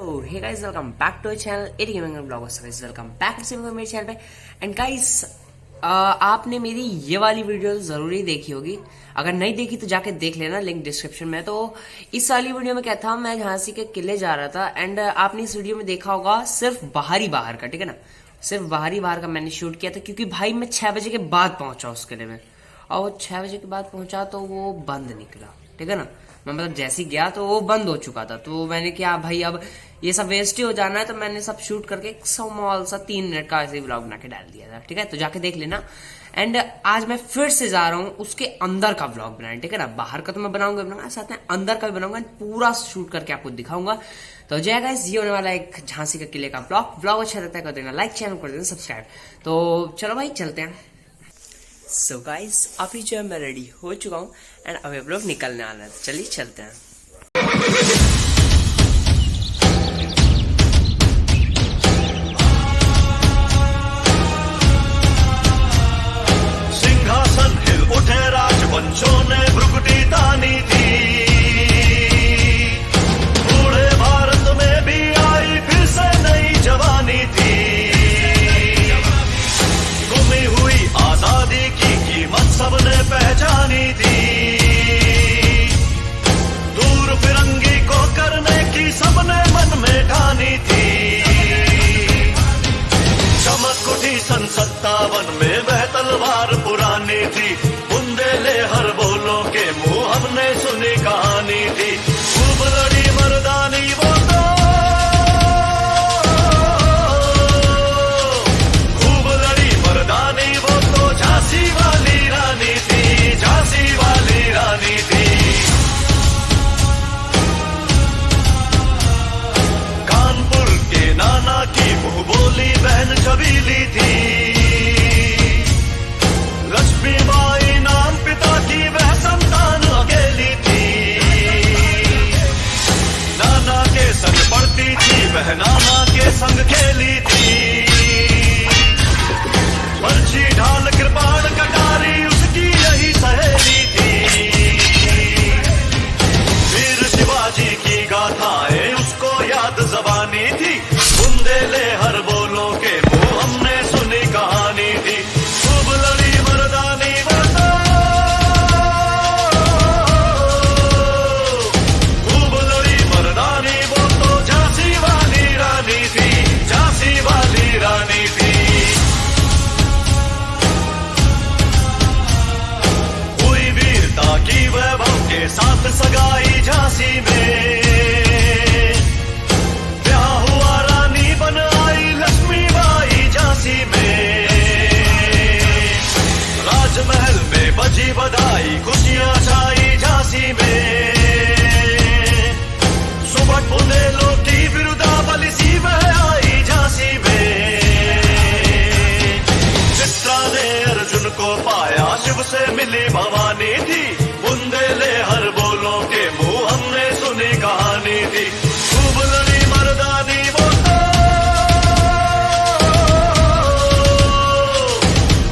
Hey guys welcome back to channel AT Gaming Bloggers. Guys welcome back to मेरे channel पे। And guys आपने मेरी ये वाली वीडियो जरूरी देखी होगी, अगर नहीं देखी तो जाके देख लेना, लिंक डिस्क्रिप्शन में। तो इस वाली वीडियो में क्या था, मैं झांसी के किले जा रहा था एंड आपने इस वीडियो में देखा होगा सिर्फ बाहर का, ठीक है ना, सिर्फ बाहर का मैंने शूट किया था, क्योंकि भाई मैं 6 बजे के बाद पहुंचा उस किले में, और वो 6 बजे के बाद पहुंचा तो वो बंद निकला, ठीक है ना। मैं मतलब जैसे ही गया तो वो बंद हो चुका था, तो मैंने क्या भाई अब ये सब वेस्ट ही हो जाना है, तो मैंने सब शूट करके एक स्मॉल सा 3 मिनट का ऐसे ही व्लॉग बना के डाल दिया था, ठीक है। तो जाके देख लेना। एंड आज मैं फिर से जा रहा हूँ उसके अंदर का व्लॉग बनाने, ठीक है ना। बाहर का तो मैं बनाऊंगा, साथ में अंदर का भी बनाऊंगा, पूरा शूट करके आपको दिखाऊंगा। तो जय गाइस, ये होने वाला एक झांसी के किले का व्लॉग अच्छा रहता है, कर देना लाइक, चैनल कर देना सब्सक्राइब। तो चलो भाई चलते हैं। सो गाइस अभी जो है मैं रेडी हो चुका हूँ एंड अभी व्लॉग निकलने वाला है, तो चलिए चलते हैं। सिंहासन हिल उठे राजवंशों ने भ्रुकुटी तानी थी, बूढ़े भारत में भी आई फिर से नई जवानी थी। गुमी हुई आजादी की कीमत सबने पहचानी थी, दूर फिरंगी को करने की सबने मन में ठानी थी। चमक उठी सन 57 में वह तलवार पुरानी थी, बुंदेले हर बोलों के मुंह हमने सुनी कहानी थी। खूब लड़ी मर्दानी वो तो, खूब लड़ी मर्दानी वो तो झांसी वाली रानी थी, झांसी वाली रानी थी। कानपुर के नाना की मुंह बोली बहन छबीली थी, लक्ष्मीबाई नाम पिता की वह संतान अकेली थी। नाना के संग पढ़ती थी वह नाना के संग खेली थी, पर्ची ढाल कृपाण कटारी उसकी यही सहेली थी। वीर शिवाजी की गाथाएं उसको याद जबानी थी, बुंदेले हर बोलों के मुंह हमने सुनी कहानी थी। खूब लड़ी मर्दानी वो तो, खूब लड़ी मर्दानी वो तो झांसी वाली रानी थी, झांसी वाली रानी थी। हुई वीरता की वैभव के साथ सगाई झांसी में, ब्याह हुआ रानी बन आई लक्ष्मीबाई झांसी में। राजमहल में बजी बधाई खुशियां छाई झांसी में, सुबह बुंदेलों की बिरुदावली सी वह आई झांसी में। चित्रा ने अर्जुन को पाया शिव से मिली भवानी थी, बुंदेले हर बोलों के मुंह हमने सुनी कहानी थी। खूब लड़ी मर्दानी वो तो,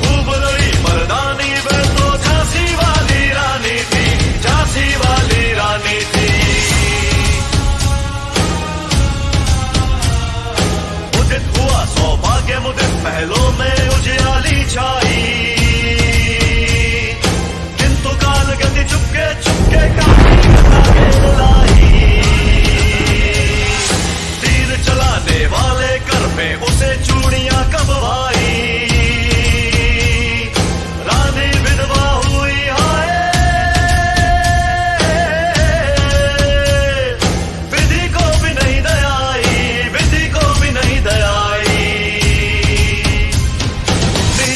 खूब लड़ी मर्दानी वो तो झांसी वाली रानी थी, झांसी वाली रानी थी। उदित हुआ सौभाग्य मुदित महलों में उजियाली छाई, किंतु काल गति चुपके चुपके काफी लाई। तीर चलाने वाले कर में उसे चूड़ियां कब भाई, रानी विधवा हुई हाय, विधि को भी नहीं दयाई, विधि को भी नहीं दयाई।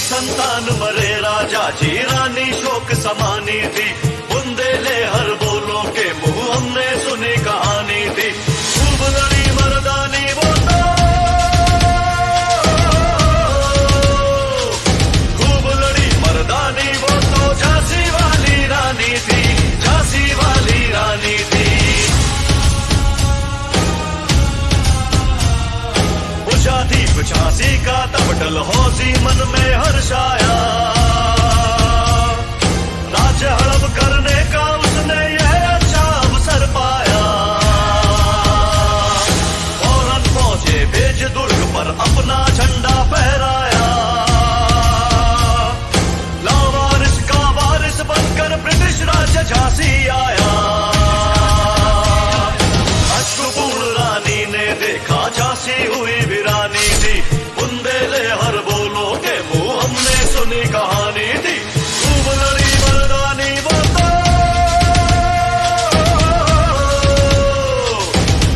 संतान मरे राजा जी रानी शोक समानी थी, बुंदेले हर बोलों के मुंह हमने सुनी कहानी थी। खूब लड़ी मर्दानी वो तो, खूब लड़ी मर्दानी वो तो झांसी वाली रानी थी, झांसी वाली रानी थी। बुझा दीप झांसी का तब डलहौसी मन में हर्षाया, राज्य हड़प करने का उसने यह अच्छा अवसर पाया। झांसी हुई वीरानी थी। बुंदेले हर बोलों के मुंह हमने सुनी कहानी थी। खूब लड़ी मर्दानी वो तो,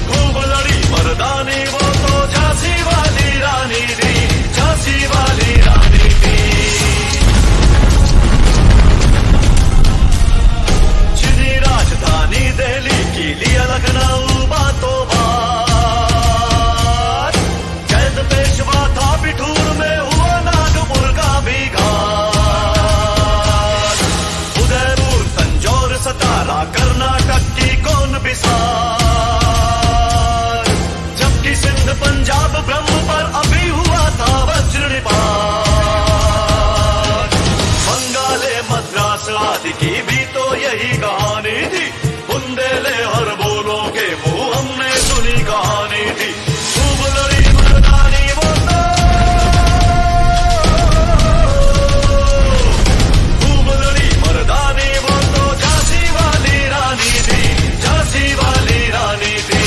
खूब लड़ी मर्दानी वो तो झांसी वाली रानी थी, झांसी वाली रानी थी। छिनी राजधानी दिल्ली की लिया लखनऊ बातों बात। कैद पेशवा था बिठूर में हुआ नागपुर का भी घाट। उदयपुर तंजौर सतारा कर्नाटक की कौन बिसार। जबकि सिंध पंजाब ब्रह्म पर अभी हुआ था वज्रनिपात। बंगाले मद्रास आदि की भी तो यही कहानी थी। बुंदेले हर बोलों के मुंह हमने सुनी कहानी थी। खूब लड़ी मर्दानी वो तो, खूब लड़ी मर्दानी वो तो झांसी वाली रानी थी, झांसी वाली रानी थी।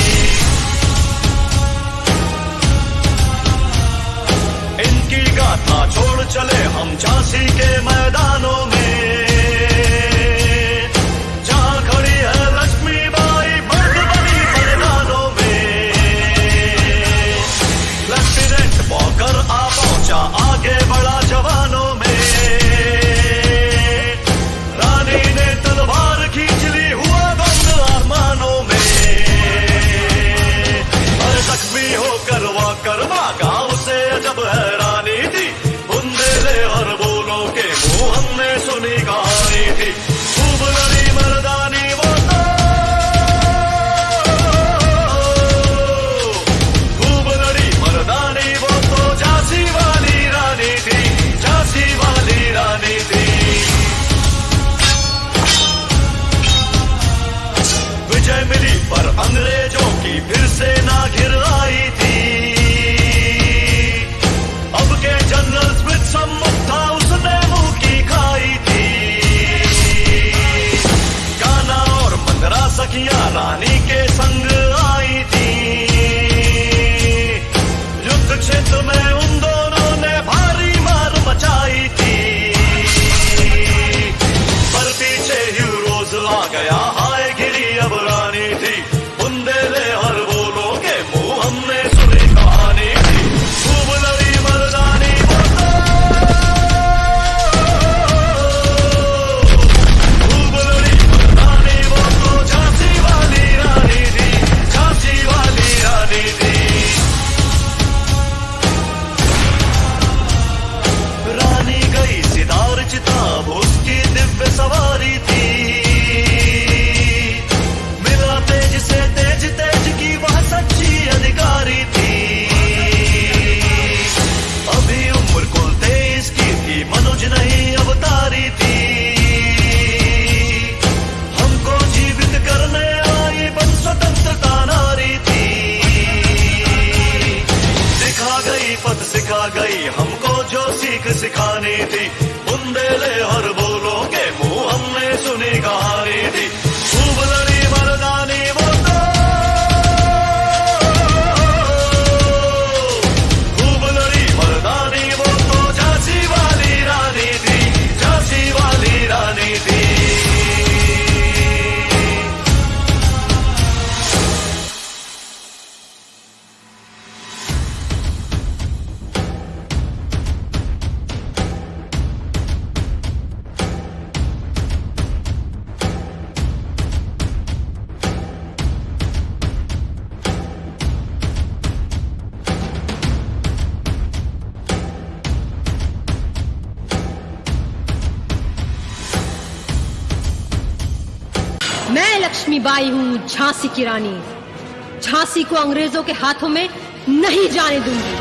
इनकी गाथा छोड़ चले हम झांसी के मैदानों में, जहां खड़ी है लक्ष्मीबाई मर्द बनी मैदानों में। लेफ्टिनेंट वॉकर आ पहुंचा आगे बढ़ा जवानों में। रानी ने तलवार खींच ली हुआ बंद आसमानों में। हर जख्मी होकर वॉकर भागा उसे जब हैरानी थी। बुंदेले हर बोलों के मुंह हमने सुनी कहानी थी। खूब लड़ी मर्दानी वो तो, खूब लड़ी मर्दानी वो तो झांसी वाली रानी थी, झांसी वाली रानी थी। विजय मिली पर अंग्रेजों की फिर सेना घिर आई थी। अब के जनरल स्मिथ सम्मुख था उसने मुंह की खाई थी। कान्हा और मंदरा सखियां रानी के संग आई थी। युद्ध क्षेत्र में उन दोनों ने भारी मार मचाई थी। पर पीछे हीरोज आ गया हाय गिरी अब रानी थी। बुंदेले हर बोलों के मुंह हमने सुनी कहानी थी। खूब लड़ी मर्दानी वो तो, खूब लड़ी मर्दानी वो तो झांसी वाली रानी थी, झांसी वाली रानी थी। रानी गई सितार चिताब उसकी दिव्य सवारी थी। मिला तेज से तेज तेज की वह सच्ची अधिकारी थी। अभी उम्र कुल 23 की थी, मनुज नहीं अवतारी थी। हमको जीवित करने आई बन स्वतंत्रता नारी थी। सिखा गई पथ सिखा गई हमको जो सीख सिखानी थी। बुंदेले हर बोलों के मुंह हमने सुनी कहानी थी। खूब लड़ी मर्दानी वो तो, खूब लड़ी मर्दानी वो तो झांसी वाली रानी थी, झांसी वाली रानी थी। मैं लक्ष्मीबाई हूँ झांसी की रानी। झांसी को अंग्रेजों के हाथों में नहीं जाने दूंगी।